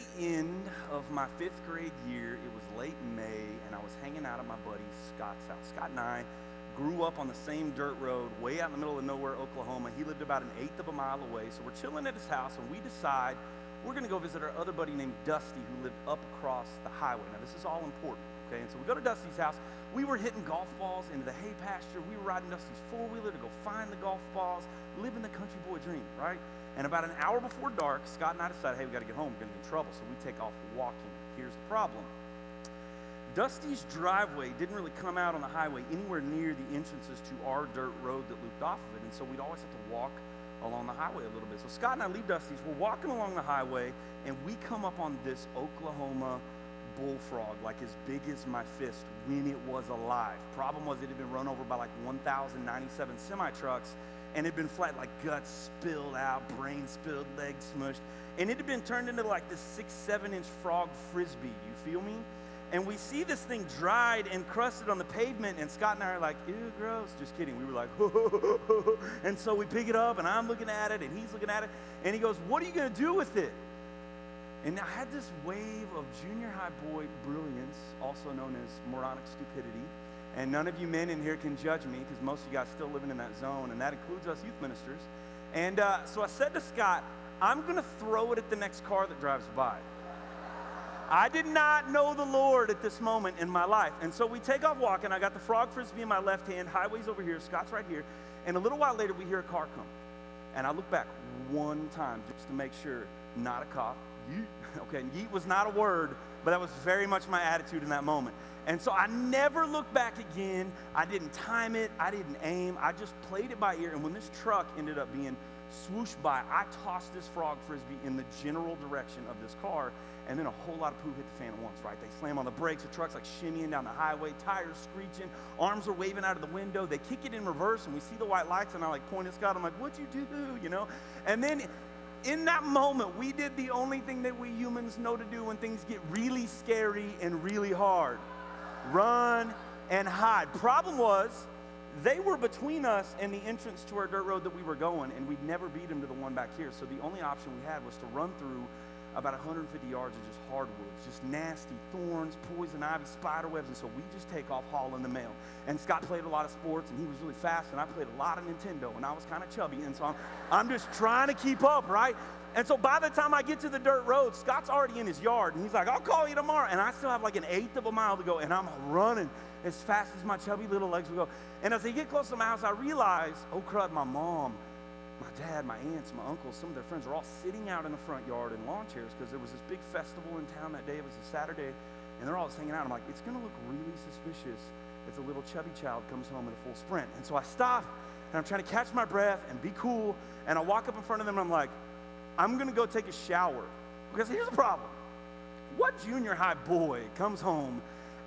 very end of my 5th grade year. It was late May, and I was hanging out at my buddy Scott's house. Scott and I grew up on the same dirt road way out in the middle of nowhere, Oklahoma. He lived about an 1/8 of a mile away, so we're chilling at his house, and we decide we're going to go visit our other buddy named Dusty, who lived up across the highway. Now, this is all important, okay? And so we go to Dusty's house. We were hitting golf balls into the hay pasture. We were riding Dusty's four-wheeler to go find the golf balls, living the country boy dream, right? And about an hour before dark, Scott and I decided, hey, we got to get home. We're going to get in trouble. So we take off walking. Here's the problem. Dusty's driveway didn't really come out on the highway anywhere near the entrances to our dirt road that looped off of it. And so we'd always have to walk along the highway a little bit. So Scott and I leave Dusty's. We're walking along the highway, and we come up on this Oklahoma bullfrog, like as big as my fist when it was alive. Problem was it had been run over by like 1,097 semi-trucks, and it had been flat, like guts spilled out, brain spilled, legs smushed, and it had been turned into like this 6-7 inch frog frisbee, you feel me? And we see this thing dried and crusted on the pavement, and Scott and I are like, ew, gross. Just kidding. We were like, and so we pick it up, and I'm looking at it, and he's looking at it, and he goes, what are you going to do with it? And I had this wave of junior high boy brilliance, also known as moronic stupidity. And none of you men in here can judge me, because most of you guys still living in that zone, and that includes us youth ministers. And so I said to Scott, I'm going to throw it at the next car that drives by. I did not know the Lord at this moment in my life. And so we take off walking. I got the frog frisbee in my left hand, highway's over here, Scott's right here. And a little while later, we hear a car come. And I look back one time just to make sure, not a cop. Yeet. Okay, and yeet was not a word, but that was very much my attitude in that moment. And so I never looked back again. I didn't time it. I didn't aim. I just played it by ear. And when this truck ended up being swooshed by, I tossed this frog frisbee in the general direction of this car, and then a whole lot of poo hit the fan at once, right? They slam on the brakes, the truck's like shimmying down the highway, tires screeching, arms are waving out of the window. They kick it in reverse, and we see the white lights, and I like point at Scott. I'm like, what'd you do, you know? And then in that moment, we did the only thing that we humans know to do when things get really scary and really hard. Run and hide. Problem was, they were between us and the entrance to our dirt road that we were going, and we'd never beat them to the one back here. So the only option we had was to run through about 150 yards of just hardwoods, just nasty thorns, poison ivy, spider webs, and so we just take off hauling the mail. And Scott played a lot of sports, and he was really fast, and I played a lot of Nintendo, and I was kind of chubby, and so I'm just trying to keep up, right? And so by the time I get to the dirt road, Scott's already in his yard, and he's like, I'll call you tomorrow, and I still have like an 1/8 of a mile to go, and I'm running as fast as my chubby little legs will go. And as I get close to my house, I realize, oh crud, my mom, my dad, my aunts, my uncles, some of their friends are all sitting out in the front yard in lawn chairs because there was this big festival in town that day. It was a Saturday, and they're all just hanging out. I'm like, it's going to look really suspicious if the little chubby child comes home in a full sprint. And so I stop, and I'm trying to catch my breath and be cool, and I walk up in front of them, and I'm like, I'm going to go take a shower. Because here's the problem. What junior high boy comes home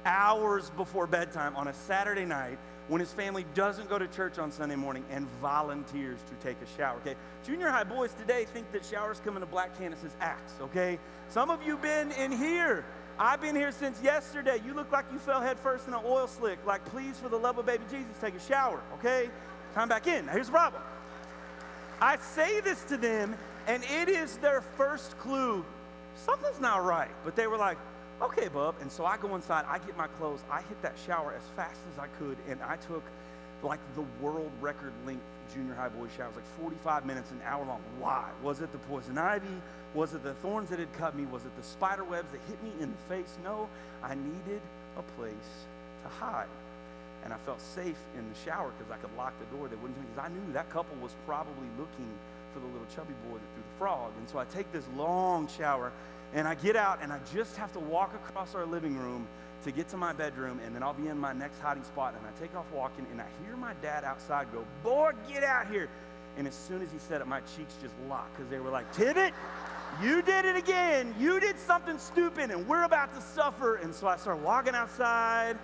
hours before bedtime on a Saturday night when his family doesn't go to church on Sunday morning and volunteers to take a shower, okay? Junior high boys today think that showers come in a black can that says Axe, okay? Some of you been in here. I've been here since yesterday. You look like you fell head first in an oil slick. Like, please, for the love of baby Jesus, take a shower, okay? Time back in. Now, here's the problem. I say this to them, and it is their first clue. Something's not right. But they were like, okay, bub. And so I go inside, I get my clothes, I hit that shower as fast as I could, and I took like the world record length junior high boy showers, like 45 minutes, an hour long. Why? Was it the poison ivy? Was it the thorns that had cut me? Was it the spider webs that hit me in the face? No, I needed a place to hide. And I felt safe in the shower because I could lock the door. They wouldn't, because I knew that couple was probably looking for the little chubby boy that threw the frog. And so I take this long shower, and I get out, and I just have to walk across our living room to get to my bedroom, and then I'll be in my next hiding spot. And I take off walking, and I hear my dad outside go, boy, get out here. And as soon as he said it, my cheeks just locked, because they were like, Tibbit, you did it again. You did something stupid, and we're about to suffer. And so I start walking outside.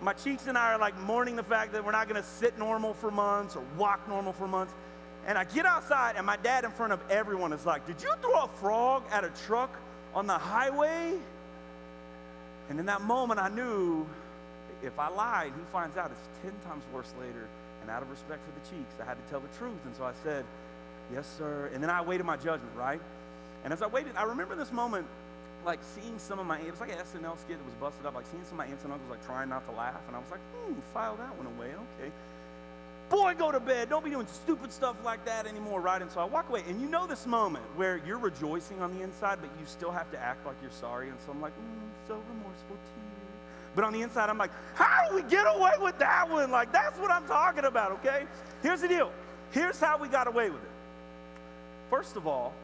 My cheeks and I are like mourning the fact that we're not going to sit normal for months or walk normal for months. And I get outside, and my dad in front of everyone is like, did you throw a frog at a truck on the highway? And in that moment, I knew if I lied, he finds out it's 10 times worse later. And out of respect for the cheeks, I had to tell the truth. And so I said, yes, sir. And then I awaited my judgment, right? And as I waited, I remember this moment like seeing some of my aunts, it was like an SNL skit that was busted up, like seeing some of my aunts and uncles like trying not to laugh, and I was like, file that one away, okay. Boy, go to bed. Don't be doing stupid stuff like that anymore, right? And so I walk away, and you know this moment where you're rejoicing on the inside, but you still have to act like you're sorry, and so I'm like, so remorseful, tear. But on the inside, I'm like, how do we get away with that one? Like, that's what I'm talking about, okay? Here's the deal. Here's how we got away with it. First of all,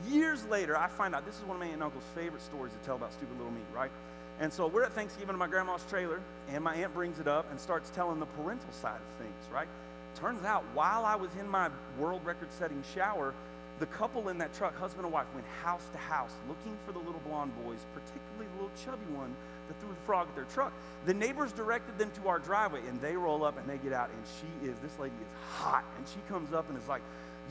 years later, I find out, this is one of my aunt and uncle's favorite stories to tell about stupid little me, right? And so we're at Thanksgiving in my grandma's trailer, and my aunt brings it up and starts telling the parental side of things, right? Turns out, while I was in my world record-setting shower, the couple in that truck, husband and wife, went house to house looking for the little blonde boys, particularly the little chubby one that threw the frog at their truck. The neighbors directed them to our driveway, and they roll up and they get out, and this lady is hot, and she comes up and is like,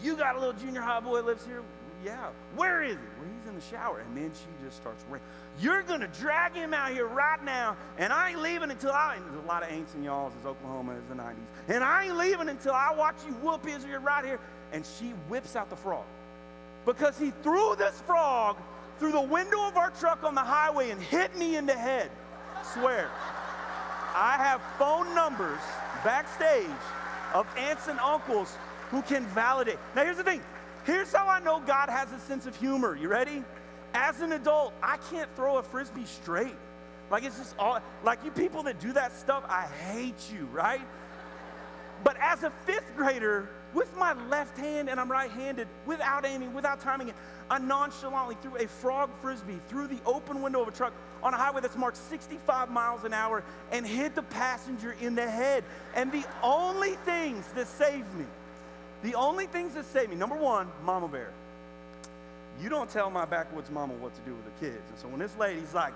you got a little junior high boy lives here? Yeah. Where is he? Well, he's in the shower. And then she just starts raining. You're going to drag him out here right now, and I ain't leaving until and there's a lot of ain'ts and y'alls as Oklahoma is the 90s. And I ain't leaving until I watch you whoop his ear right here. And she whips out the frog. Because he threw this frog through the window of our truck on the highway and hit me in the head. Swear. I have phone numbers backstage of aunts and uncles who can validate. Now, here's the thing. Here's how I know God has a sense of humor. You ready? As an adult, I can't throw a Frisbee straight. Like, it's just all, like you people that do that stuff, I hate you, right? But as a fifth grader, with my left hand, and I'm right-handed, without aiming, without timing it, I nonchalantly threw a frog Frisbee through the open window of a truck on a highway that's marked 65 miles an hour and hit the passenger in the head. And the only things that saved me, number one, Mama Bear. You don't tell my backwoods mama what to do with the kids. And so when this lady's like,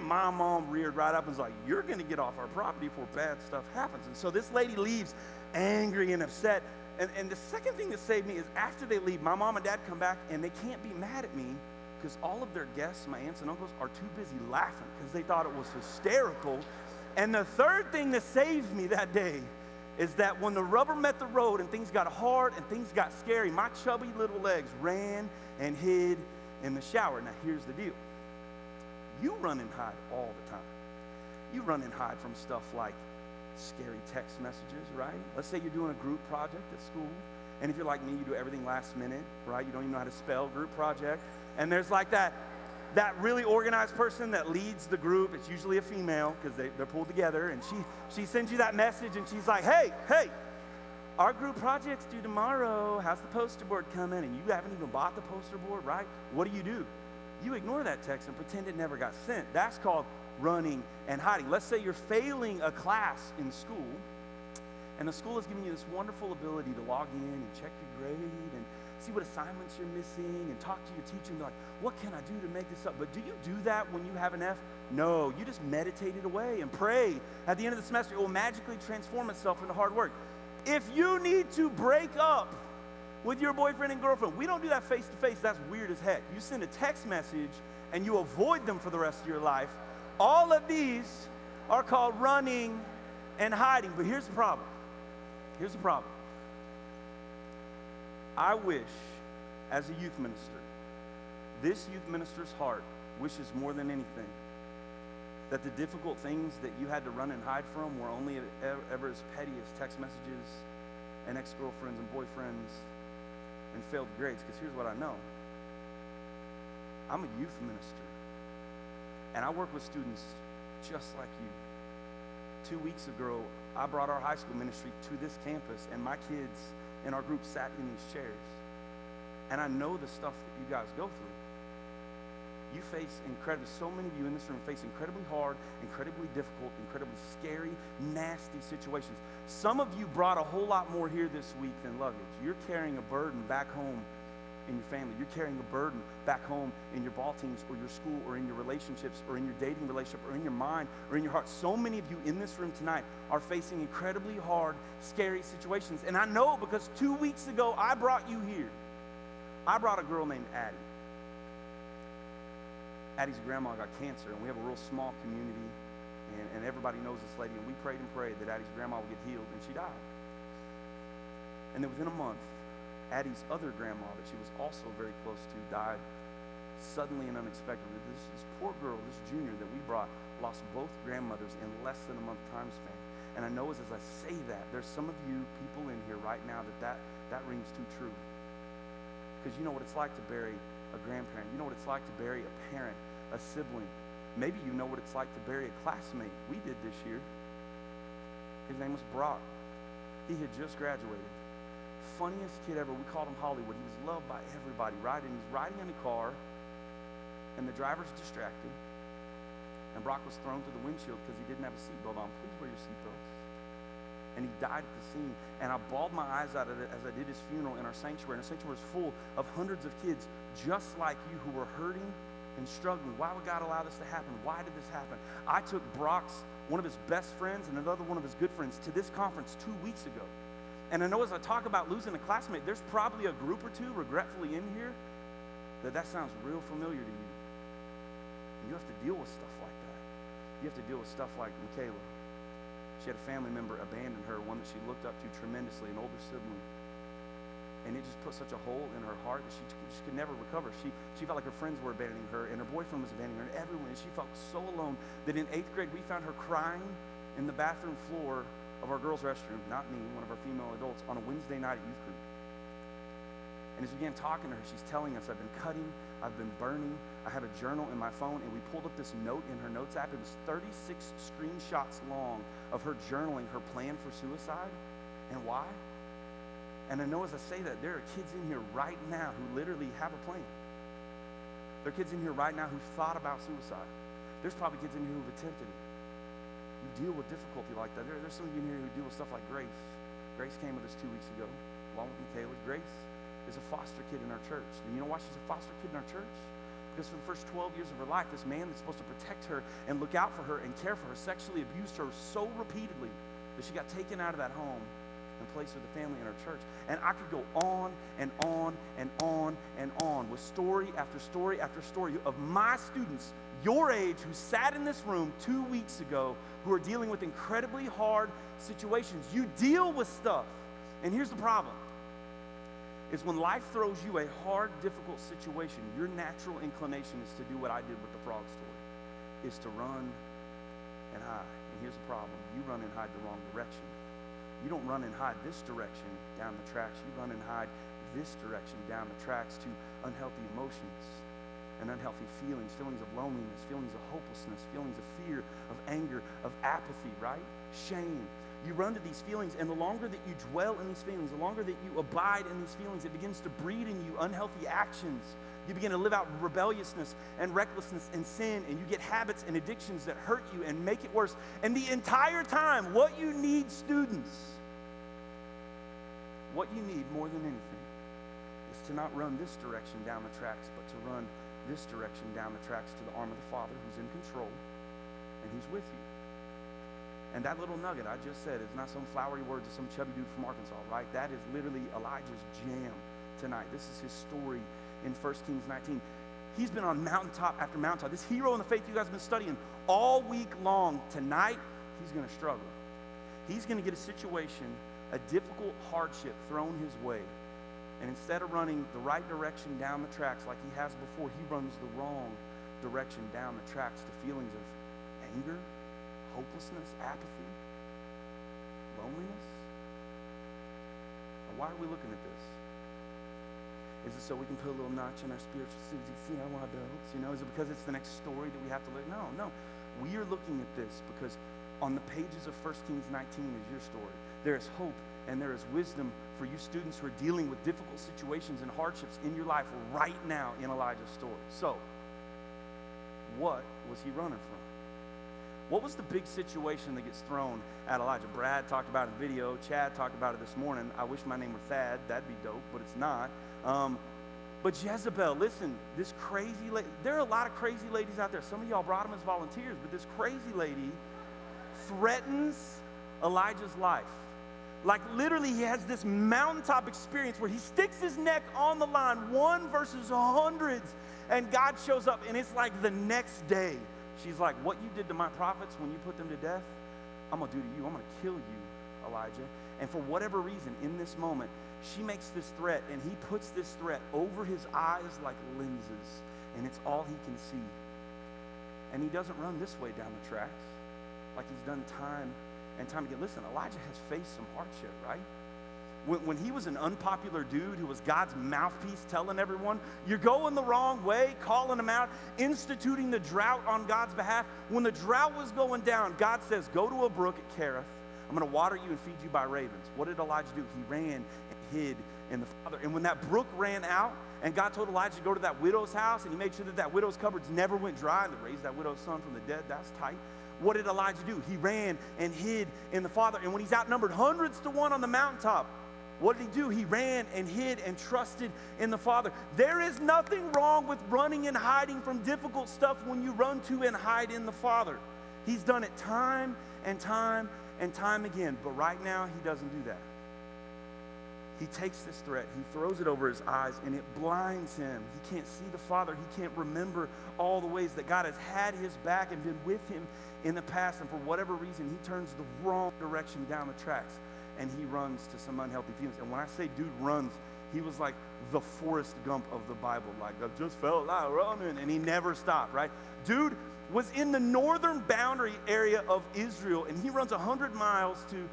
my mom reared right up and was like, you're gonna get off our property before bad stuff happens. And so this lady leaves angry and upset. And the second thing that saved me is after they leave, my mom and dad come back and they can't be mad at me because all of their guests, my aunts and uncles, are too busy laughing because they thought it was hysterical. And the third thing that saved me that day is that when the rubber met the road and things got hard and things got scary, my chubby little legs ran and hid in the shower. Now, here's the deal. You run and hide all the time. You run and hide from stuff like scary text messages, right? Let's say you're doing a group project at school, and if you're like me, you do everything last minute, right? You don't even know how to spell group project. And there's like that really organized person that leads the group. It's usually a female because they're pulled together, and she sends you that message, and she's like, hey, our group project's due tomorrow. How's the poster board coming? And you haven't even bought the poster board, right? What do? You ignore that text and pretend it never got sent. That's called running and hiding. Let's say you're failing a class in school, and the school is giving you this wonderful ability to log in and check your grade and see what assignments you're missing and talk to your teacher and be like, what can I do to make this up? But do you do that when you have an F? No, you just meditate it away and pray. At the end of the semester, it will magically transform itself into hard work. If you need to break up with your boyfriend and girlfriend, we don't do that face-to-face. That's weird as heck. You send a text message and you avoid them for the rest of your life. All of these are called running and hiding. But here's the problem. I wish, as a youth minister, this youth minister's heart wishes more than anything that the difficult things that you had to run and hide from were only ever as petty as text messages and ex-girlfriends and boyfriends and failed grades. Because here's what I know. I'm a youth minister, and I work with students just like you. 2 weeks ago, I brought our high school ministry to this campus, and my kids in our group sat in these chairs. And I know the stuff that you guys go through. You face so many of you in this room face incredibly hard, incredibly difficult, incredibly scary, nasty situations. Some of you brought a whole lot more here this week than luggage. You're carrying a burden back home in your family. You're carrying a burden back home in your ball teams or your school or in your relationships or in your dating relationship or in your mind or in your heart. So many of you in this room tonight are facing incredibly hard, scary situations. And I know because 2 weeks ago I brought you here. I brought a girl named Addie. Addie's grandma got cancer, and we have a real small community, and everybody knows this lady, and we prayed and prayed that Addie's grandma would get healed, and she died. And then within a month, Addie's other grandma that she was also very close to died suddenly and unexpectedly. This poor girl, this junior that we brought, lost both grandmothers in less than a month time span. And I know as I say that, there's some of you people in here right now that rings too true. Because you know what it's like to bury a grandparent. You know what it's like to bury a parent, a sibling. Maybe you know what it's like to bury a classmate. We did this year. His name was Brock. He had just graduated. Funniest kid ever. We called him Hollywood. He was loved by everybody, right? And he's riding in a car, and the driver's distracted. And Brock was thrown through the windshield because he didn't have a seatbelt on. Please wear your seatbelts. And he died at the scene. And I bawled my eyes out at it as I did his funeral in our sanctuary. And our sanctuary was full of hundreds of kids just like you who were hurting and struggling. Why would God allow this to happen? Why did this happen? I took Brock's, one of his best friends and another one of his good friends, to this conference 2 weeks ago. And I know as I talk about losing a classmate, there's probably a group or two regretfully in here that sounds real familiar to you. And you have to deal with stuff like that. You have to deal with stuff like Michaela. She had a family member abandon her, one that she looked up to tremendously, an older sibling. And it just put such a hole in her heart that she could never recover. She felt like her friends were abandoning her, and her boyfriend was abandoning her, and everyone. And she felt so alone that in 8th grade, we found her crying in the bathroom floor of our girls' restroom, not me, one of our female adults, on a Wednesday night at youth group. And as we began talking to her, she's telling us, I've been cutting, I've been burning, I have a journal in my phone, and we pulled up this note in her notes app. It was 36 screenshots long of her journaling her plan for suicide. And why? And I know as I say that, there are kids in here right now who literally have a plan. There are kids in here right now who've thought about suicide. There's probably kids in here who've attempted it. You deal with difficulty like that. There's some of you in here who deal with stuff like Grace. Grace came with us 2 weeks ago, along with Michaela. Grace is a foster kid in our church. And you know why she's a foster kid in our church? Because for the first 12 years of her life, this man that's supposed to protect her and look out for her and care for her sexually abused her so repeatedly that she got taken out of that home and placed with a family in our church. And I could go on and on and on and on with story after story after story of my students your age who sat in this room 2 weeks ago who are dealing with incredibly hard situations. You deal with stuff. And here's the problem. Is when life throws you a hard, difficult situation, your natural inclination is to do what I did with the frog story, is to run and hide. And here's the problem. You run and hide the wrong direction. You don't run and hide this direction down the tracks. You run and hide this direction down the tracks to unhealthy emotions and unhealthy feelings of loneliness, feelings of hopelessness, feelings of fear, of anger, of apathy, right? Shame. You run to these feelings, and the longer that you dwell in these feelings, the longer that you abide in these feelings, it begins to breed in you unhealthy actions. You begin to live out rebelliousness and recklessness and sin, and you get habits and addictions that hurt you and make it worse. And the entire time, what you need, students, what you need more than anything is to not run this direction down the tracks, but to run this direction down the tracks to the arm of the Father who's in control and who's with you. And that little nugget I just said is not some flowery words of some chubby dude from Arkansas, right? That is literally Elijah's jam tonight. This is his story in 1 Kings 19. He's been on mountaintop after mountaintop. This hero in the faith you guys have been studying all week long. Tonight, he's going to struggle. He's going to get a situation, a difficult hardship thrown his way. And instead of running the right direction down the tracks like he has before, he runs the wrong direction down the tracks to feelings of anger, hopelessness, apathy, loneliness. Now, why are we looking at this? Is it so we can put a little notch in our spiritual CZC on our belts? You know, is it because it's the next story that we have to look? No. We are looking at this because on the pages of 1 Kings 19 is your story. There is hope and there is wisdom for you students who are dealing with difficult situations and hardships in your life right now in Elijah's story. So, what was he running from? What was the big situation that gets thrown at Elijah? Brad talked about it in video. Chad talked about it this morning. I wish my name were Thad. That'd be dope, but it's not. But Jezebel, listen, this crazy lady, there are a lot of crazy ladies out there. Some of y'all brought them as volunteers, but this crazy lady threatens Elijah's life. Like literally he has this mountaintop experience where he sticks his neck on the line, one versus hundreds, and God shows up, and it's like the next day. She's like, what you did to my prophets when you put them to death, I'm going to do to you. I'm going to kill you, Elijah. And for whatever reason, in this moment, she makes this threat, and he puts this threat over his eyes like lenses. and it's all he can see. And he doesn't run this way down the tracks like he's done time and time again. Listen, Elijah has faced some hardship, right? When he was an unpopular dude who was God's mouthpiece telling everyone, you're going the wrong way, calling them out, instituting the drought on God's behalf. When the drought was going down, God says, go to a brook at Kerith. I'm going to water you and feed you by ravens. What did Elijah do? He ran and hid in the Father. And when that brook ran out, and God told Elijah to go to that widow's house, and he made sure that that widow's cupboards never went dry, and to raise that widow's son from the dead, that's tight. What did Elijah do? He ran and hid in the Father. And when he's outnumbered hundreds to one on the mountaintop, what did he do? He ran and hid and trusted in the Father. There is nothing wrong with running and hiding from difficult stuff when you run to and hide in the Father. He's done it time and time and time again. But right now, he doesn't do that. He takes this threat, he throws it over his eyes, and it blinds him. He can't see the Father. He can't remember all the ways that God has had his back and been with him in the past. And for whatever reason, he turns the wrong direction down the tracks, and he runs to some unhealthy feelings. And when I say dude runs, he was like the Forrest Gump of the Bible. Like, I just felt like running, and he never stopped, right? Dude was in the northern boundary area of Israel, and he runs 100 miles to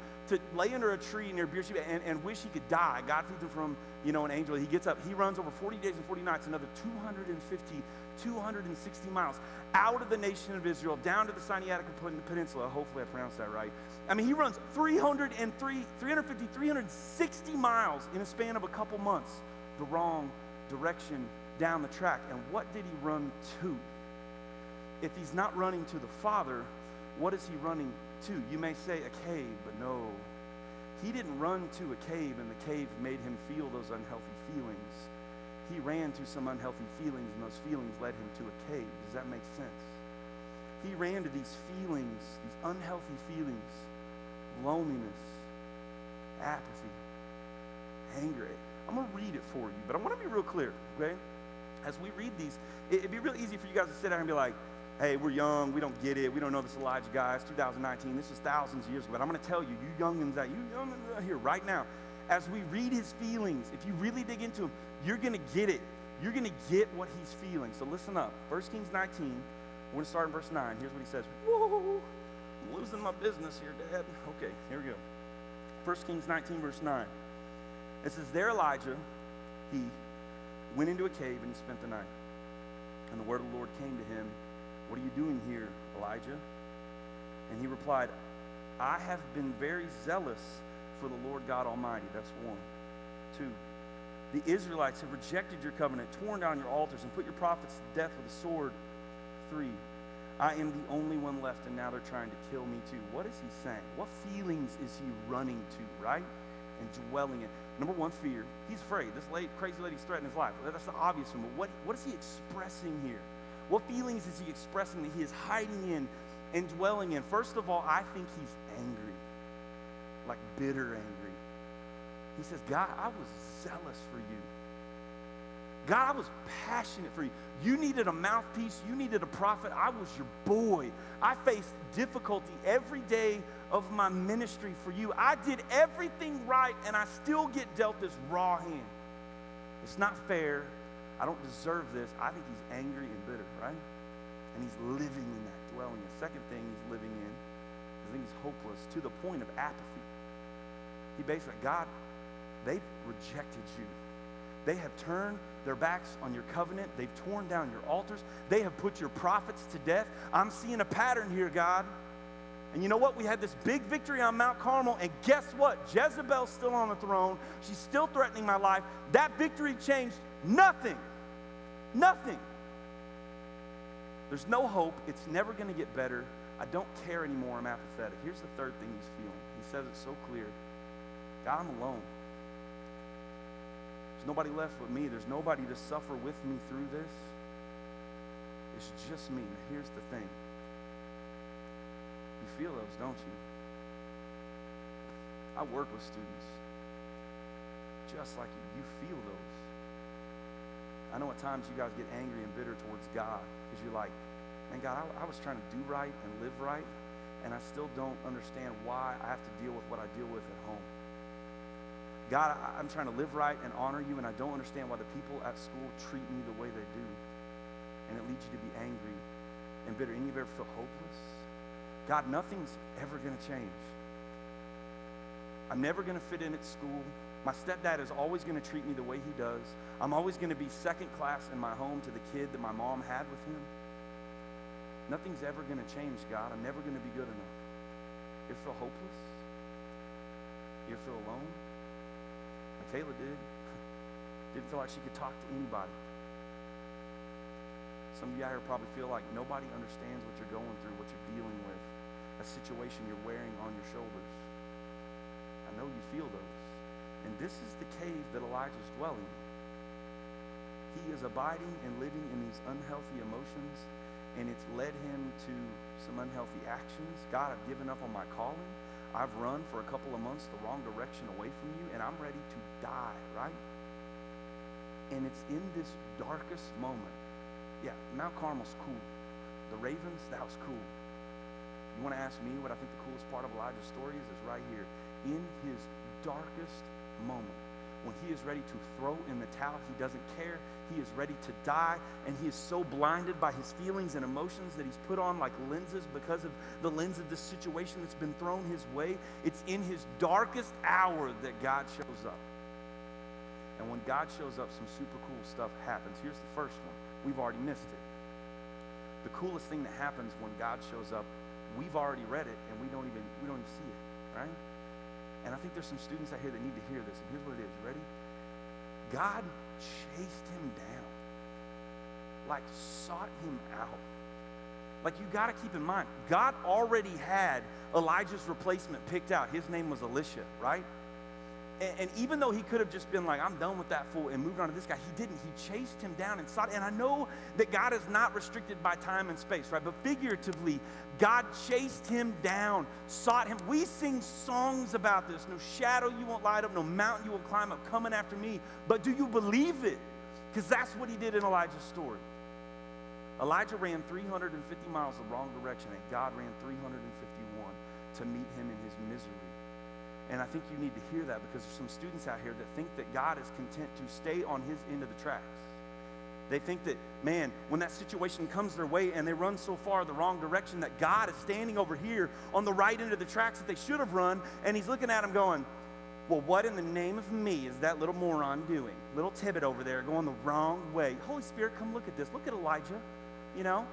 lay under a tree near Beersheba and wish he could die. God feeds him from, an angel. He gets up. He runs over 40 days and 40 nights, another 260 miles out of the nation of Israel, down to the Sinaitic Peninsula. Hopefully I pronounced that right. I mean, he runs 360 miles in a span of a couple months, the wrong direction down the track. And what did he run to? If he's not running to the Father, what is he running to? You may say a cave, but no. He didn't run to a cave and the cave made him feel those unhealthy feelings. He ran to some unhealthy feelings, and those feelings led him to a cave. Does that make sense? He ran to these feelings, these unhealthy feelings, loneliness, apathy, anger. I'm going to read it for you, but I want to be real clear, okay? As we read these, it'd be real easy for you guys to sit down and be like, hey, we're young, we don't get it, we don't know this Elijah guy, it's 2019, this was thousands of years ago. But I'm going to tell you, you youngins out here right now, as we read his feelings, if you really dig into him, you're going to get it. You're going to get what he's feeling. So listen up. 1 Kings 19, we're going to start in verse 9. Here's what he says. Whoa, I'm losing my business here, Dad. Okay, here we go. 1 Kings 19, verse 9. It says, there Elijah, he went into a cave and he spent the night. And the word of the Lord came to him. What are you doing here, Elijah? And he replied, I have been very zealous for the Lord God Almighty. That's 1. 2, the Israelites have rejected your covenant, torn down your altars, and put your prophets to death with a sword. 3, I am the only one left, and now they're trying to kill me too. What is he saying? What feelings is he running to, right? And dwelling in. Number 1, fear. He's afraid. This crazy lady's threatening his life. That's the obvious one. But what is he expressing here? What feelings is he expressing that he is hiding in and dwelling in? First of all, I think he's angry, like bitter angry. He says, God, I was zealous for you. God, I was passionate for you. You needed a mouthpiece. You needed a prophet. I was your boy. I faced difficulty every day of my ministry for you. I did everything right, and I still get dealt this raw hand. It's not fair. I don't deserve this. I think he's angry and bitter, right? And he's living in that, dwelling. The second thing he's living in is I think he's hopeless to the point of apathy. He basically, God, they've rejected you. They have turned their backs on your covenant. They've torn down your altars. They have put your prophets to death. I'm seeing a pattern here, God. And you know what? We had this big victory on Mount Carmel, and guess what? Jezebel's still on the throne. She's still threatening my life. That victory changed nothing. Nothing. There's no hope. It's never going to get better. I don't care anymore. I'm apathetic. Here's the third thing he's feeling. He says it so clear. God, I'm alone. There's nobody left but me. There's nobody to suffer with me through this. It's just me. Now, here's the thing. You feel those, don't you? I work with students just like you. You feel those. I know at times you guys get angry and bitter towards God because you're like, man, God, I was trying to do right and live right, and I still don't understand why I have to deal with what I deal with at home. God, I'm trying to live right and honor you, and I don't understand why the people at school treat me the way they do. and it leads you to be angry and bitter. Any of you ever feel hopeless? God, nothing's ever going to change. I'm never going to fit in at school. My stepdad is always going to treat me the way he does. I'm always going to be second class in my home to the kid that my mom had with him. Nothing's ever going to change, God. I'm never going to be good enough. You ever feel hopeless? You ever feel alone? Like Kayla did. Didn't feel like she could talk to anybody. Some of you out here probably feel like nobody understands what you're going through, what you're dealing with, a situation you're wearing on your shoulders. I know you feel those. And this is the cave that Elijah's dwelling in. He is abiding and living in these unhealthy emotions, and it's led him to some unhealthy actions. God, I've given up on my calling. I've run for a couple of months the wrong direction away from you, and I'm ready to die, right? And it's in this darkest moment. Yeah, Mount Carmel's cool. The ravens, that was cool. You want to ask me what I think the coolest part of Elijah's story is right here. In his darkest moment, when he is ready to throw in the towel, he doesn't care. He is ready to die, and he is so blinded by his feelings and emotions that he's put on like lenses because of the lens of this situation that's been thrown his way. It's in his darkest hour that God shows up. And when God shows up, some super cool stuff happens. Here's the first one. We've already missed it. The coolest thing that happens when God shows up, we've already read it, and we don't even see it, right? And I think there's some students out here that need to hear this. And here's what it is. You ready? God chased him down. Like, sought him out. Like, you got to keep in mind, God already had Elijah's replacement picked out. His name was Elisha, right? And even though he could have just been like, I'm done with that fool and moved on to this guy, he didn't. He chased him down and sought. And I know that God is not restricted by time and space, right? But figuratively, God chased him down, sought him. We sing songs about this. No shadow you won't light up, no mountain you will climb up, coming after me. But do you believe it? Because that's what he did in Elijah's story. Elijah ran 350 miles the wrong direction, and God ran 351 to meet him in his misery. And I think you need to hear that, because there's some students out here that think that God is content to stay on his end of the tracks. They think that, man, when that situation comes their way and they run so far the wrong direction, that God is standing over here on the right end of the tracks that they should have run, and he's looking at them going, well, what in the name of me is that little moron doing? Little Tibbit over there going the wrong way. Holy Spirit, come look at this. Look at Elijah, you know?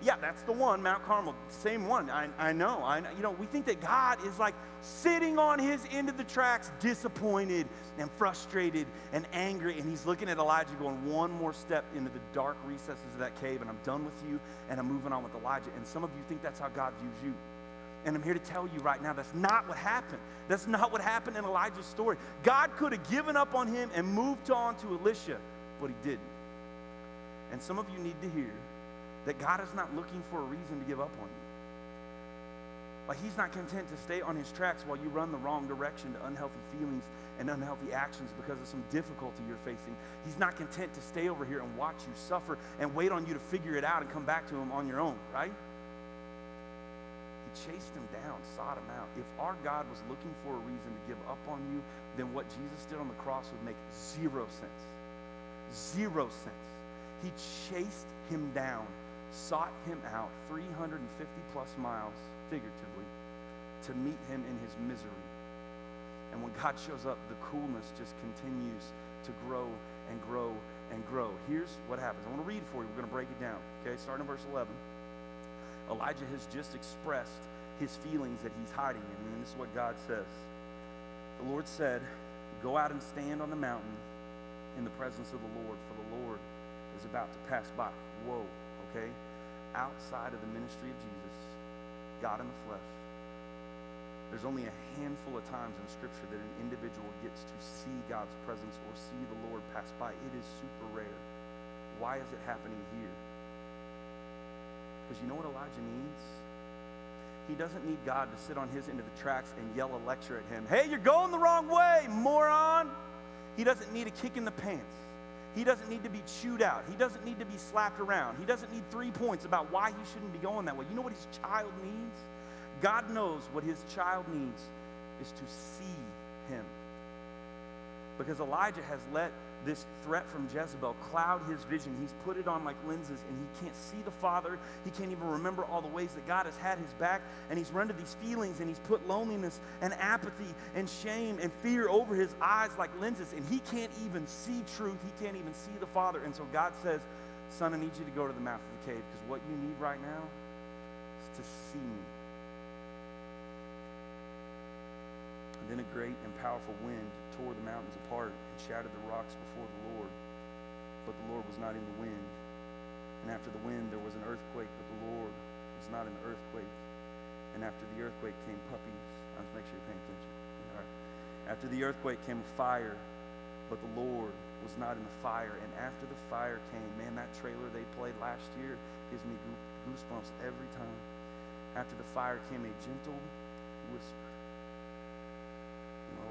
Yeah, that's the one, Mount Carmel, same one. I know. You know, we think that God is like sitting on his end of the tracks, disappointed and frustrated and angry, and he's looking at Elijah going one more step into the dark recesses of that cave, and I'm done with you, and I'm moving on with Elijah. And some of you think that's how God views you. And I'm here to tell you right now, that's not what happened. That's not what happened in Elijah's story. God could have given up on him and moved on to Elisha, but he didn't. And some of you need to hear that God is not looking for a reason to give up on you. Like, he's not content to stay on his tracks while you run the wrong direction to unhealthy feelings and unhealthy actions because of some difficulty you're facing. He's not content to stay over here and watch you suffer and wait on you to figure it out and come back to him on your own, right? He chased him down, sought him out. If our God was looking for a reason to give up on you, then what Jesus did on the cross would make zero sense. Zero sense. He chased him down, sought him out 350 plus miles, figuratively, to meet him in his misery. And when God shows up, the coolness just continues to grow and grow and grow. Here's what happens. I want to read it for you. We're going to break it down. Okay, starting in verse 11. Elijah has just expressed his feelings that he's hiding in, and this is what God says. The Lord said, go out and stand on the mountain in the presence of the Lord, for the Lord is about to pass by. Whoa, okay? Outside of the ministry of Jesus, God in the flesh, there's only a handful of times in Scripture that an individual gets to see God's presence or see the Lord pass by. It is super rare. Why is it happening here? Because you know what Elijah needs? He doesn't need God to sit on his end of the tracks and yell a lecture at him. Hey, you're going the wrong way, moron! He doesn't need a kick in the pants. He doesn't need to be chewed out. He doesn't need to be slapped around. He doesn't need 3 points about why he shouldn't be going that way. You know what his child needs? God knows what his child needs is to see him. Because Elijah has let this threat from Jezebel cloud his vision. He's put it on like lenses, and he can't see the Father. He can't even remember all the ways that God has had his back, and he's run to these feelings, and he's put loneliness and apathy and shame and fear over his eyes like lenses, and he can't even see truth. He can't even see the Father. And so God says, son, I need you to go to the mouth of the cave, because what you need right now is to see me. And then a great and powerful wind tore the mountains apart and shattered the rocks before the Lord. But the Lord was not in the wind. And after the wind there was an earthquake, but the Lord was not in the earthquake. And after the earthquake came puppies. Let's make sure you're paying attention. All right. After the earthquake came a fire, but the Lord was not in the fire. And after the fire came, man, that trailer they played last year gives me goosebumps every time. After the fire came a gentle whisper.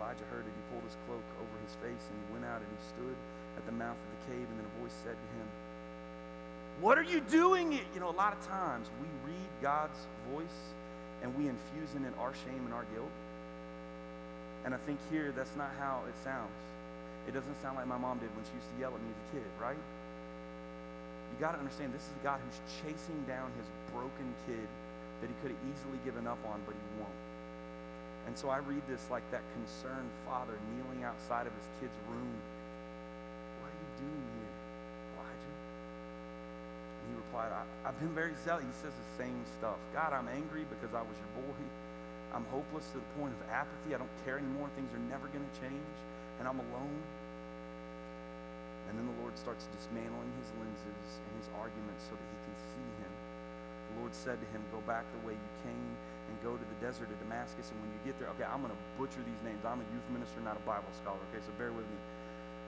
Elijah heard it. He pulled his cloak over his face, and he went out and he stood at the mouth of the cave, and then a voice said to him, what are you doing? You know, a lot of times we read God's voice and we infuse in it our shame and our guilt. And I think here that's not how it sounds. It doesn't sound like my mom did when she used to yell at me as a kid, right? You got to understand, this is a God who's chasing down his broken kid that he could have easily given up on, but he won't. And so I read this like that concerned father kneeling outside of his kid's room. What are you doing here, Elijah? And he replied, I've been very zealous. He says the same stuff. God, I'm angry because I was your boy. I'm hopeless to the point of apathy. I don't care anymore. Things are never going to change. And I'm alone. And then the Lord starts dismantling his lenses and his arguments so that he can see him. The Lord said to him, go back the way you came and go to the desert of Damascus. And when you get there, okay, I'm going to butcher these names. I'm a youth minister, not a Bible scholar, okay, so bear with me.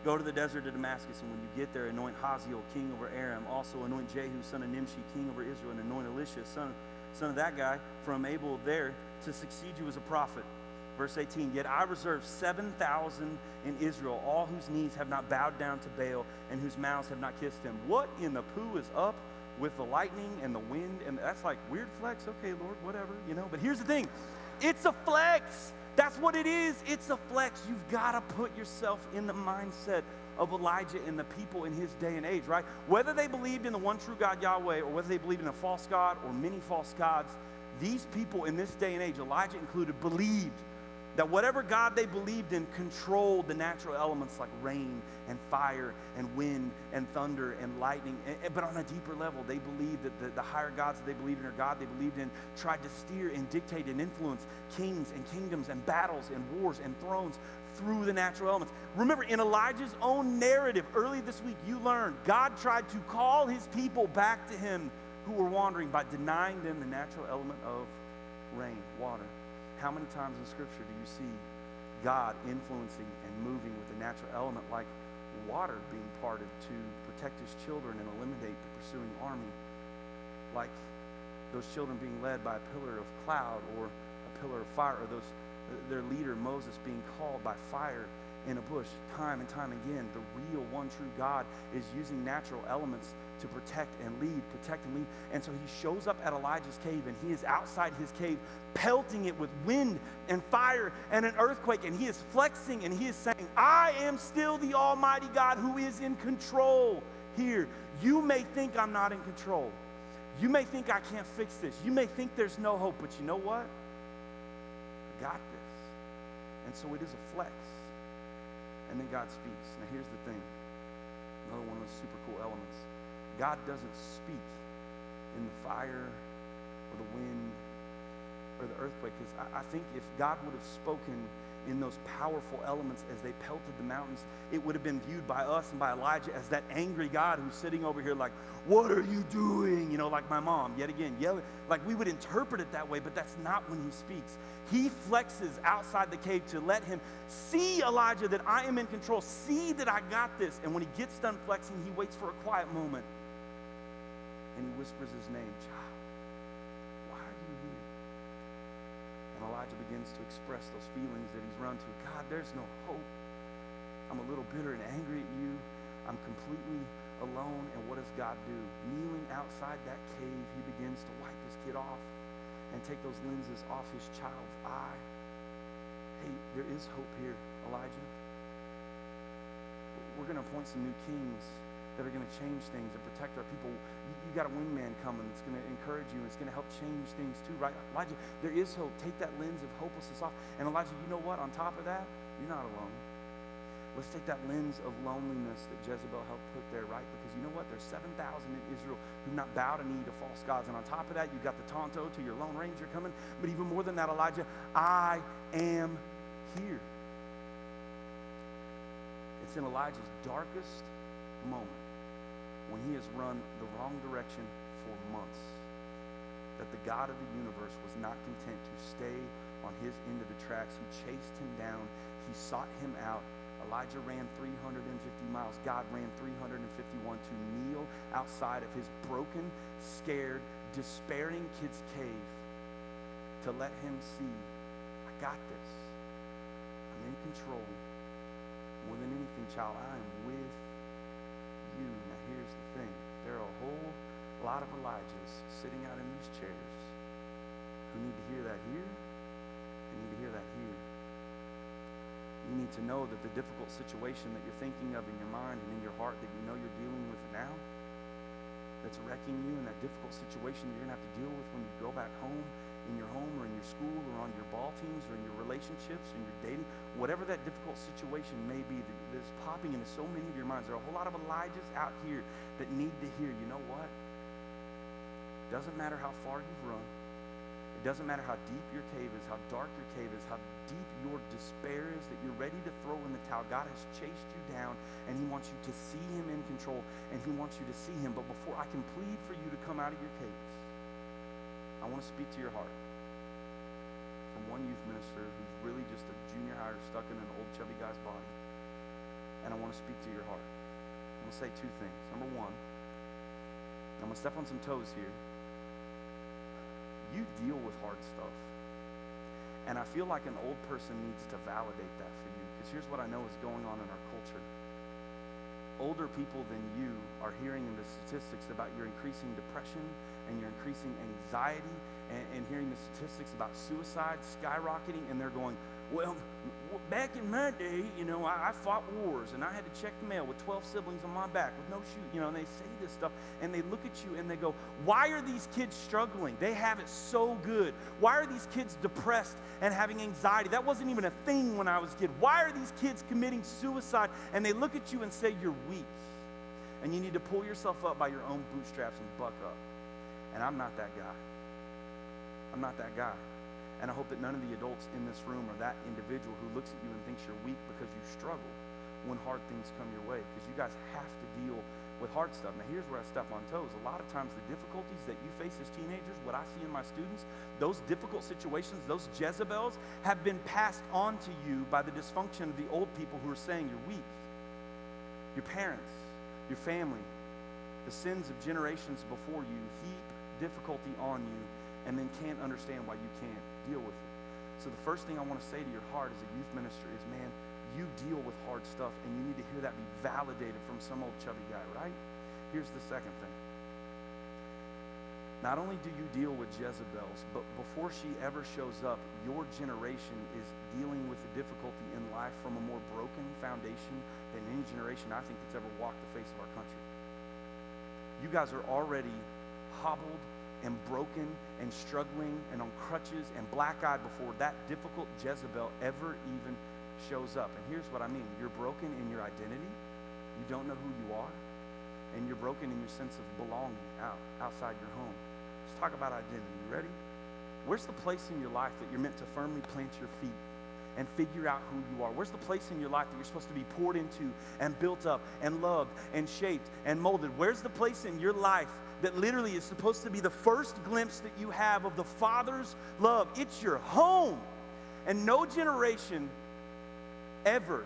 Go to the desert of Damascus, and when you get there, anoint Hazael, king over Aram. Also anoint Jehu, son of Nimshi, king over Israel, and anoint Elisha, son of that guy from Abel there to succeed you as a prophet. Verse 18, yet I reserve 7,000 in Israel, all whose knees have not bowed down to Baal and whose mouths have not kissed him. What in the poo is up with the lightning and the wind? And that's like weird flex. Okay, Lord, whatever, you know. But here's the thing. It's a flex. That's what it is. It's a flex. You've got to put yourself in the mindset of Elijah and the people in his day and age, right? Whether they believed in the one true God, Yahweh, or whether they believed in a false God or many false gods, these people in this day and age, Elijah included, believed that whatever God they believed in controlled the natural elements like rain and fire and wind and thunder and lightning. But on a deeper level, they believed that the higher gods that they believed in, or God they believed in, tried to steer and dictate and influence kings and kingdoms and battles and wars and thrones through the natural elements. Remember, in Elijah's own narrative early this week, you learned God tried to call his people back to him who were wandering by denying them the natural element of rain, water. How many times in Scripture do you see God influencing and moving with the natural element, like water being parted to protect his children and eliminate the pursuing army, like those children being led by a pillar of cloud or a pillar of fire, or their leader Moses being called by fire in a bush? Time and time again, the real one true God is using natural elements to protect and lead. And so he shows up at Elijah's cave, and he is outside his cave, pelting it with wind and fire and an earthquake, and he is flexing and he is saying, I am still the Almighty God who is in control here. You may think I'm not in control. You may think I can't fix this. You may think there's no hope, but you know what? I got this. And so it is a flex. And then God speaks. Now here's the thing. Another one of those super cool elements. God doesn't speak in the fire or the wind or the earthquake. Because I think if God would have spoken in those powerful elements as they pelted the mountains, it would have been viewed by us and by Elijah as that angry God who's sitting over here like, what are you doing? You know, like my mom, yet again, yelling. Like we would interpret it that way, but that's not when he speaks. He flexes outside the cave to let him see, Elijah, that I am in control. See that I got this. And when he gets done flexing, he waits for a quiet moment. And he whispers his name, child, why are you here? And Elijah begins to express those feelings that he's run to. God, there's no hope. I'm a little bitter and angry at you. I'm completely alone. And what does God do? Kneeling outside that cave, he begins to wipe his kid off and take those lenses off his child's eye. Hey, there is hope here, Elijah. we're going to appoint some new kings that are going to change things and protect our people. You got a wingman coming that's going to encourage you, and it's going to help change things too, right? Elijah, there is hope. Take that lens of hopelessness off. And Elijah, you know what? On top of that, you're not alone. Let's take that lens of loneliness that Jezebel helped put there, right? Because you know what? There's 7,000 in Israel who not bow to knee to false gods. And on top of that, you've got the Tonto to your Lone Ranger coming. But even more than that, Elijah, I am here. It's in Elijah's darkest moment, when he has run the wrong direction for months, that the God of the universe was not content to stay on his end of the tracks. He chased him down. He sought him out. Elijah ran 350 miles. God ran 351 to kneel outside of his broken, scared, despairing kid's cave to let him see, I got this. I'm in control. More than anything, child, I am with you. Now here's the thing. There are a whole lot of Elijahs sitting out in these chairs who need to hear that here. They need to hear that here. You need to know that the difficult situation that you're thinking of in your mind and in your heart, that you know you're dealing with now, that's wrecking you, and that difficult situation you're going to have to deal with when you go back home, in your home or in your school or on your ball teams or in your relationships or in your dating, whatever that difficult situation may be that's popping into so many of your minds. There are a whole lot of Elijahs out here that need to hear, you know what? It doesn't matter how far you've run. It doesn't matter how deep your cave is, how dark your cave is, how deep your despair is, that you're ready to throw in the towel. God has chased you down, and he wants you to see him in control, and he wants you to see him. But before I can plead for you to come out of your caves, I want to speak to your heart from one youth minister who's really just a junior hire stuck in an old chubby guy's body. And I want to speak to your heart. I'm going to say two things. Number one, I'm going to step on some toes here. You deal with hard stuff. And I feel like an old person needs to validate that for you, because here's what I know is going on in our culture. Older people than you are hearing in the statistics about your increasing depression and your increasing anxiety, and hearing the statistics about suicide skyrocketing, and they're going, well, back in my day, I fought wars, and I had to check the mail with 12 siblings on my back with no shoe, and they say this stuff, and they look at you and they go, why are these kids struggling? They have it so good. Why are these kids depressed and having anxiety? That wasn't even a thing when I was a kid. Why are these kids committing suicide? And they look at you and say, you're weak, and you need to pull yourself up by your own bootstraps and buck up. And I'm not that guy. I'm not that guy. And I hope that none of the adults in this room are that individual who looks at you and thinks you're weak because you struggle when hard things come your way. Because you guys have to deal with hard stuff. Now here's where I step on toes. A lot of times the difficulties that you face as teenagers, what I see in my students, those difficult situations, those Jezebels have been passed on to you by the dysfunction of the old people who are saying you're weak. Your parents, your family, the sins of generations before you heap difficulty on you, and then can't understand why you can't deal with it. So the first thing I want to say to your heart as a youth minister is, man, you deal with hard stuff, and you need to hear that be validated from some old chubby guy, right? Here's the second thing. Not only do you deal with Jezebels, but before she ever shows up, your generation is dealing with the difficulty in life from a more broken foundation than any generation I think that's ever walked the face of our country. You guys are already hobbled and broken and struggling and on crutches and black-eyed before that difficult Jezebel ever even shows up. And here's what I mean. You're broken in your identity. You don't know who you are. And you're broken in your sense of belonging outside your home. Let's talk about identity. You ready? Where's the place in your life that you're meant to firmly plant your feet and figure out who you are? Where's the place in your life that you're supposed to be poured into and built up and loved and shaped and molded? Where's the place in your life that literally is supposed to be the first glimpse that you have of the Father's love? It's your home. And no generation ever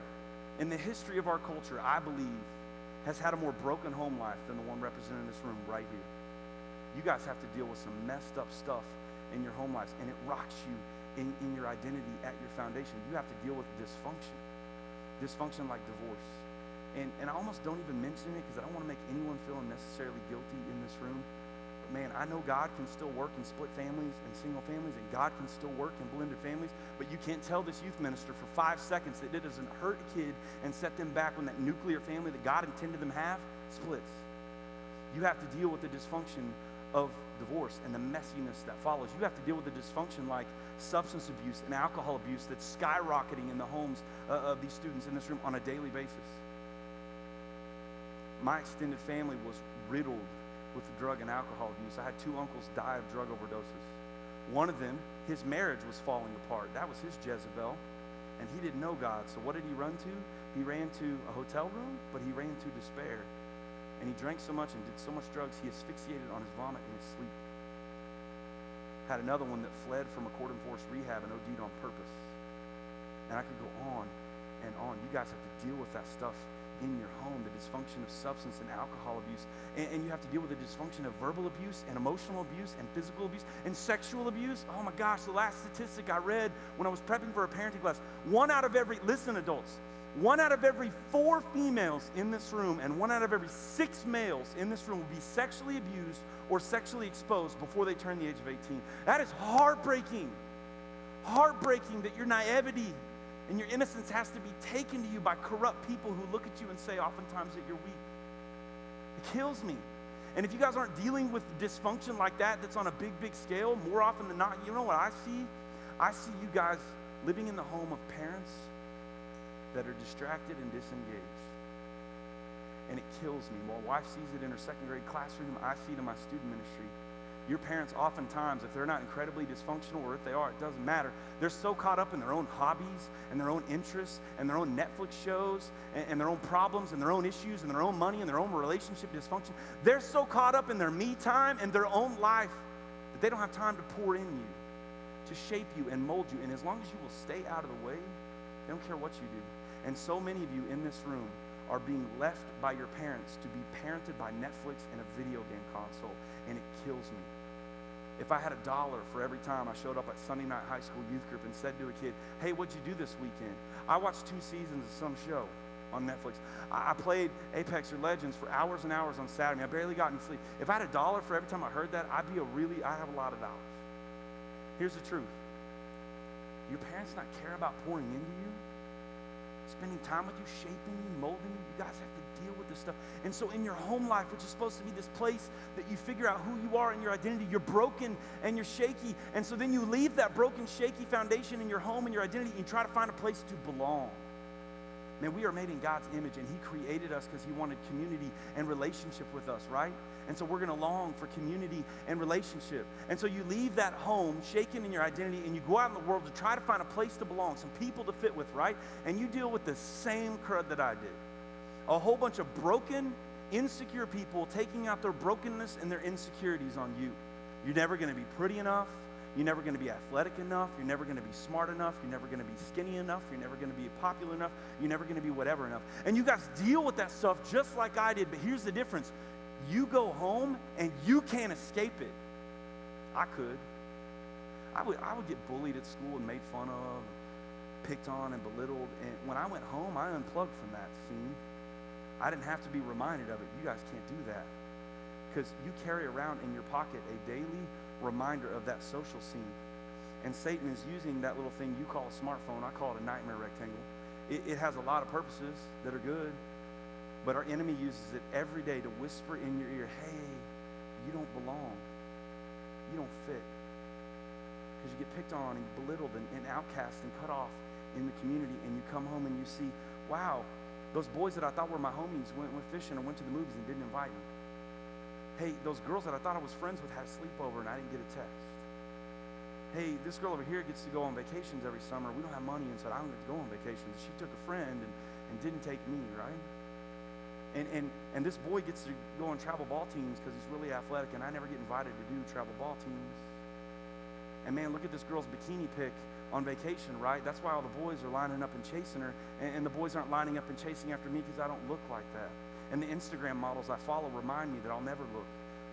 in the history of our culture, I believe, has had a more broken home life than the one represented in this room right here. You guys have to deal with some messed up stuff in your home lives, and it rocks you in your identity at your foundation. You have to deal with dysfunction like divorce. And I almost don't even mention it because I don't want to make anyone feel unnecessarily guilty in this room. But man, I know God can still work in split families and single families, and God can still work in blended families, but you can't tell this youth minister for 5 seconds that it doesn't hurt a kid and set them back when that nuclear family that God intended them to have splits. You have to deal with the dysfunction of divorce and the messiness that follows. You have to deal with the dysfunction like substance abuse and alcohol abuse that's skyrocketing in the homes of these students in this room on a daily basis. My extended family was riddled with drug and alcohol abuse. I had 2 uncles die of drug overdoses. One of them, his marriage was falling apart. That was his Jezebel, and he didn't know God. So what did he run to? He ran to a hotel room, but he ran to despair. And he drank so much and did so much drugs, he asphyxiated on his vomit in his sleep. Had another one that fled from a court-enforced rehab and OD'd on purpose. And I could go on and on. You guys have to deal with that stuff in your home, the dysfunction of substance and alcohol abuse. And you have to deal with the dysfunction of verbal abuse and emotional abuse and physical abuse and sexual abuse. Oh my gosh, the last statistic I read when I was prepping for a parenting class, listen adults, 1 out of every 4 females in this room and 1 out of every 6 males in this room will be sexually abused or sexually exposed before they turn the age of 18. That is heartbreaking. Heartbreaking that your naivety and your innocence has to be taken to you by corrupt people who look at you and say oftentimes that you're weak. It kills me. And if you guys aren't dealing with dysfunction like that that's on a big, big scale, more often than not, you know what I see? I see you guys living in the home of parents that are distracted and disengaged. And it kills me. My wife sees it in her 2nd grade classroom. I see it in my student ministry. Your parents oftentimes, if they're not incredibly dysfunctional, or if they are, it doesn't matter. They're so caught up in their own hobbies and their own interests and their own Netflix shows and their own problems and their own issues and their own money and their own relationship dysfunction. They're so caught up in their me time and their own life that they don't have time to pour in you, to shape you and mold you. And as long as you will stay out of the way, they don't care what you do. And so many of you in this room are being left by your parents to be parented by Netflix and a video game console, and it kills me. If I had $1 for every time I showed up at Sunday night high school youth group and said to a kid, hey, what'd you do this weekend? I watched 2 seasons of some show on Netflix. I played Apex or Legends for hours and hours on Saturday. I barely got any sleep. If I had $1 for every time I heard that, I have a lot of dollars. Here's the truth. Your parents not care about pouring into you, spending time with you, shaping you, molding you. You guys have to deal with this stuff. And so in your home life, which is supposed to be this place that you figure out who you are and your identity, you're broken and you're shaky. And so then you leave that broken, shaky foundation in your home and your identity and you try to find a place to belong. Man, we are made in God's image, and he created us because he wanted community and relationship with us, right? And so we're going to long for community and relationship. And so you leave that home shaken in your identity, and you go out in the world to try to find a place to belong, some people to fit with, right? And you deal with the same crud that I did. A whole bunch of broken, insecure people taking out their brokenness and their insecurities on you. You're never going to be pretty enough. You're never going to be athletic enough. You're never going to be smart enough. You're never going to be skinny enough. You're never going to be popular enough. You're never going to be whatever enough. And you guys deal with that stuff just like I did. But here's the difference. You go home and you can't escape it. I could. I would get bullied at school and made fun of, picked on and belittled. And when I went home, I unplugged from that scene. I didn't have to be reminded of it. You guys can't do that. Because you carry around in your pocket a daily reminder of that social scene. And Satan is using that little thing you call a smartphone. I call it a nightmare rectangle. It has a lot of purposes that are good, but our enemy uses it every day to whisper in your ear, hey, you don't belong. You don't fit. Because you get picked on and belittled and outcast and cut off in the community, and you come home and you see, wow, those boys that I thought were my homies went fishing or went to the movies and didn't invite me. Hey, those girls that I thought I was friends with had a sleepover and I didn't get a text. Hey, this girl over here gets to go on vacations every summer. We don't have money, and so I don't get to go on vacations. She took a friend and didn't take me, right? And this boy gets to go on travel ball teams because he's really athletic, and I never get invited to do travel ball teams. And man, look at this girl's bikini pic on vacation, right? That's why all the boys are lining up and chasing her, and the boys aren't lining up and chasing after me because I don't look like that. And the Instagram models I follow remind me that I'll never look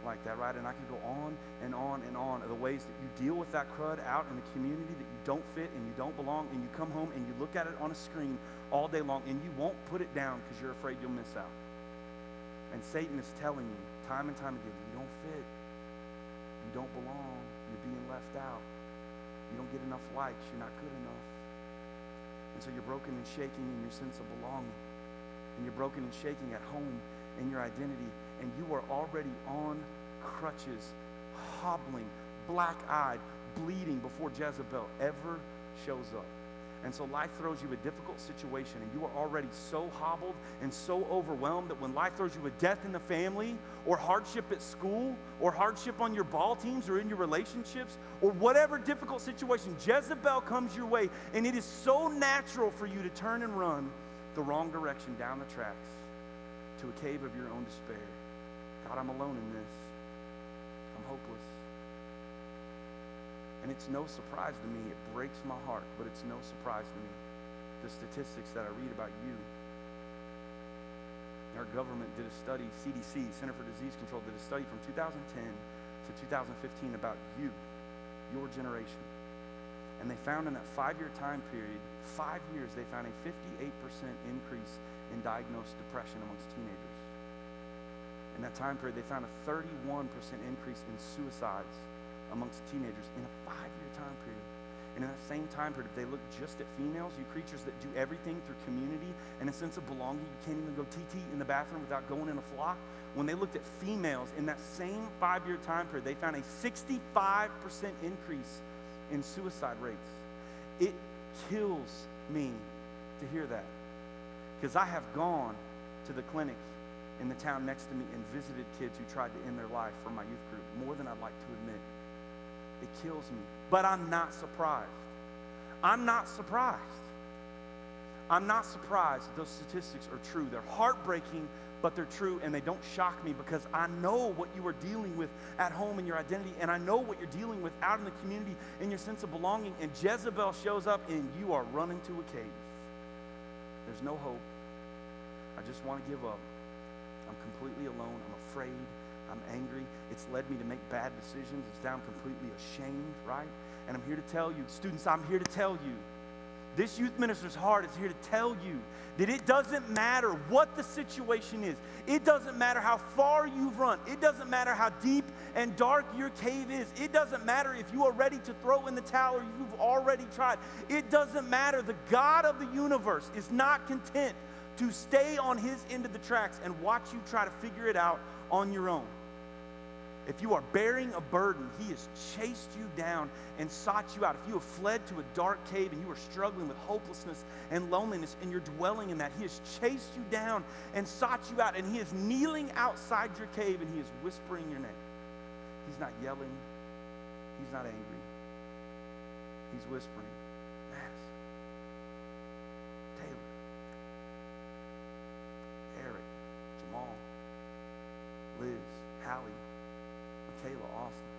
like that, right? And I can go on and on and on of the ways that you deal with that crud out in the community that you don't fit and you don't belong, and you come home and you look at it on a screen all day long and you won't put it down because you're afraid you'll miss out. And Satan is telling you time and time again, you don't fit. don't belong. You're being left out. You don't get enough likes. You're not good enough. And so you're broken and shaking in your sense of belonging. And you're broken and shaking at home in your identity. And you are already on crutches, hobbling, black-eyed, bleeding before Jezebel ever shows up. And so life throws you a difficult situation, and you are already so hobbled and so overwhelmed that when life throws you a death in the family, or hardship at school, or hardship on your ball teams, or in your relationships, or whatever difficult situation, Jezebel comes your way, and it is so natural for you to turn and run the wrong direction down the tracks to a cave of your own despair. God, I'm alone in this. I'm hopeless. And it's no surprise to me. It breaks my heart, but it's no surprise to me. The statistics that I read about you. Our government did a study, CDC, Center for Disease Control, did a study from 2010 to 2015 about you, your generation. And they found in that 5-year time period, 5 years, they found a 58% increase in diagnosed depression amongst teenagers. In that time period, they found a 31% increase in suicides amongst teenagers in a 5-year time period. And in that same time period, if they look just at females, you creatures that do everything through community and a sense of belonging, you can't even go TT in the bathroom without going in a flock. When they looked at females in that same 5-year time period, they found a 65% increase in suicide rates. It kills me to hear that, because I have gone to the clinic in the town next to me and visited kids who tried to end their life from my youth group, more than I'd like to admit. It kills me. But I'm not surprised. I'm not surprised. I'm not surprised those statistics are true. They're heartbreaking, but they're true, and they don't shock me, because I know what you are dealing with at home in your identity, and I know what you're dealing with out in the community in your sense of belonging, and Jezebel shows up, and you are running to a cave. There's no hope. I just want to give up. I'm completely alone. I'm afraid. I'm angry. It's led me to make bad decisions. It's now I'm completely ashamed, right? And I'm here to tell you, students, I'm here to tell you, this youth minister's heart is here to tell you that it doesn't matter what the situation is. It doesn't matter how far you've run. It doesn't matter how deep and dark your cave is. It doesn't matter if you are ready to throw in the towel or you've already tried. It doesn't matter. The God of the universe is not content to stay on his end of the tracks and watch you try to figure it out on your own. If you are bearing a burden, he has chased you down and sought you out. If you have fled to a dark cave and you are struggling with hopelessness and loneliness and you're dwelling in that, he has chased you down and sought you out, and he is kneeling outside your cave and he is whispering your name. He's not yelling. He's not angry. He's whispering, Madison, Taylor, Eric, Jamal, Liz, Hallie, Kayla, Austin.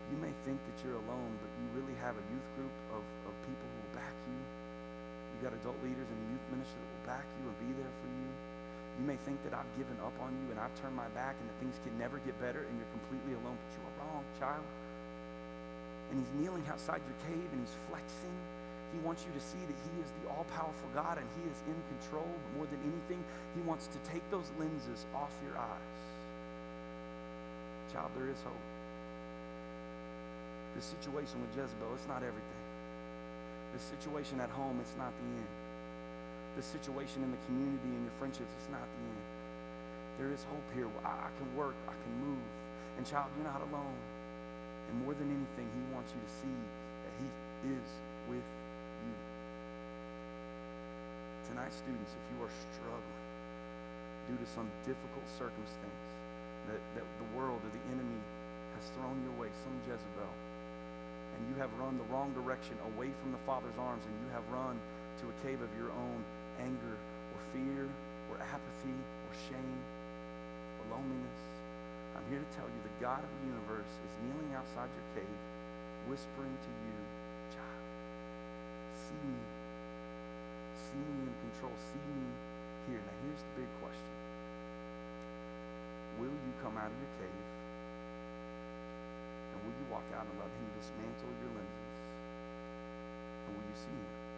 You may think that you're alone, but you really have a youth group of people who will back you. You got adult leaders in the youth ministry that will back you and be there for you. You may think that I've given up on you and I've turned my back and that things can never get better and you're completely alone, but you are wrong, child. And he's kneeling outside your cave and he's flexing. He wants you to see that he is the all-powerful God and he is in control, but more than anything, he wants to take those lenses off your eyes. Child, there is hope. This situation with Jezebel, it's not everything. This situation at home, it's not the end. This situation in the community and your friendships, it's not the end. There is hope here. I can work, I can move. And child, you're not alone. And more than anything, he wants you to see that he is with you. Tonight, students, if you are struggling due to some difficult circumstance, that the world or the enemy has thrown your way, some Jezebel, and you have run the wrong direction away from the Father's arms, and you have run to a cave of your own anger or fear or apathy or shame or loneliness, I'm here to tell you the God of the universe is kneeling outside your cave, whispering to you, child, see me in control, see me here. Now here's the big question. Will you come out of your cave? And will you walk out and let him dismantle your lenses? And will you see him?